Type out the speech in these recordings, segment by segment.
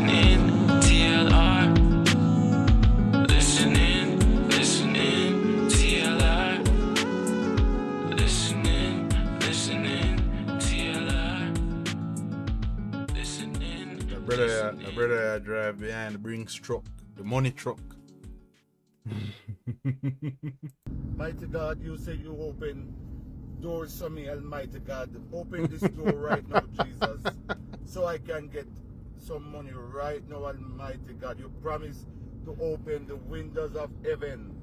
listening, TLR. Listening, TLR. Listening, TLR. Listening. My brother drive behind the Brinks truck, the money truck. Mighty God, you say you open doors for me, Almighty God. Open this door right now, Jesus, so I can get some money right now, Almighty God. You promise to open the windows of heaven.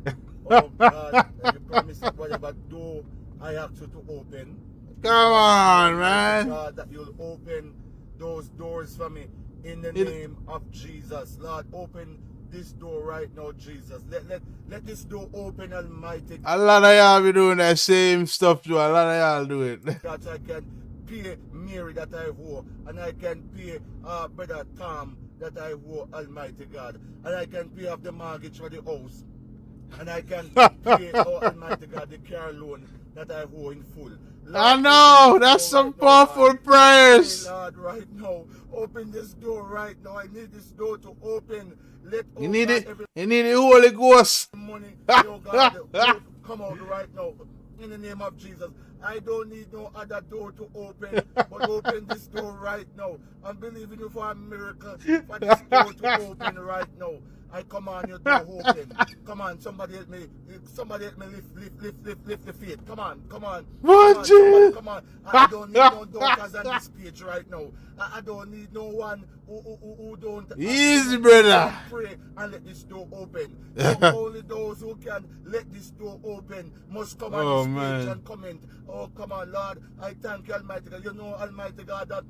Oh God, you promise that whatever door I ask you to open. Come on, Almighty man. God, that you'll open those doors for me in the name of Jesus. Lord, open this door right now, Jesus. Let this door open, Almighty A lot of y'all be doing that same stuff too. A lot of y'all do it. that I can pay Mary that I owe, and I can pay Brother Tom that I owe, Almighty God, and I can pay off the mortgage for the house, and I can pay, oh Almighty God, the car loan that I owe in full. Lord, I know, that's some powerful prayers. Hey, Lord, right now, open this door right now. I need this door to open. Let You need it. You need the Holy Ghost. money, oh God, come out right now in the name of Jesus. I don't need no other door to open, but open this door right now. I'm believing you for a miracle for this door to open right now. I command you to open. Come on, somebody help me. Somebody help me lift the faith. Come on. What, Come on. I don't need no daughters on this page right now. I don't need no one who don't. Easy, brother. Pray and let this door open. So only those who can let this door open must come on this page and comment. Oh, come on, Lord. I thank you, Almighty God. You know, Almighty God, that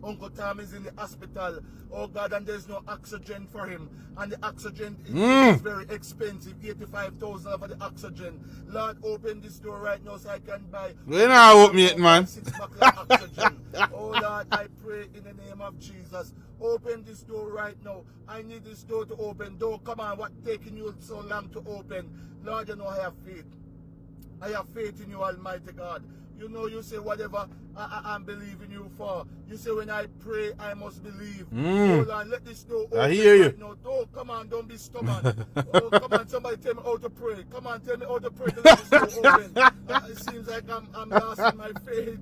Uncle Tom is in the hospital, oh God, and there's no oxygen for him. And the oxygen is very expensive, 85,000 for the oxygen. Lord, open this door right now so I can buy. We not open it, man. 6 bottles of oxygen. Oh Lord, I pray in the name of Jesus. Open this door right now. I need this door to open. Door, come on, what taking you so long to open? Lord, you know I have faith. I have faith in you, Almighty God. You know, you say whatever I'm believing you for. You say when I pray, I must believe. Oh Lord, let this door open. I hear you. Right now. Don't, come on, don't be stubborn. Oh, come on, somebody tell me how to pray. Come on, tell me how to pray to let this door open. It seems like I'm lost in my faith.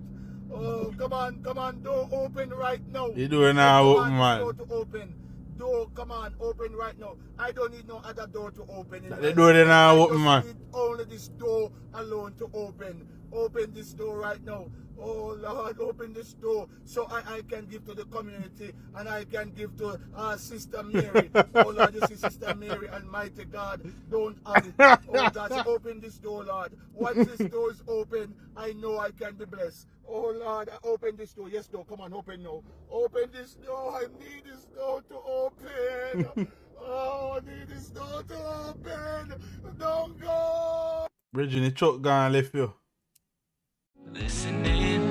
Oh, come on, door open right now. You doing now, open, man. Door to open. Door, come on, open right now. I don't need no other door to open. The door they now open, man. I need only this door alone to open. Open this door right now. Oh Lord, open this door so I can give to the community and I can give to Sister Mary. Oh Lord, you see Sister Mary, Almighty God, don't have it. Oh God, so open this door, Lord. Once this door is open, I know I can be blessed. Oh Lord, open this door. Yes, door, come on, open now. Open this door. I need this door to open. Oh, I need this door to open. Don't go. Bridging the truck gone left you. Listening,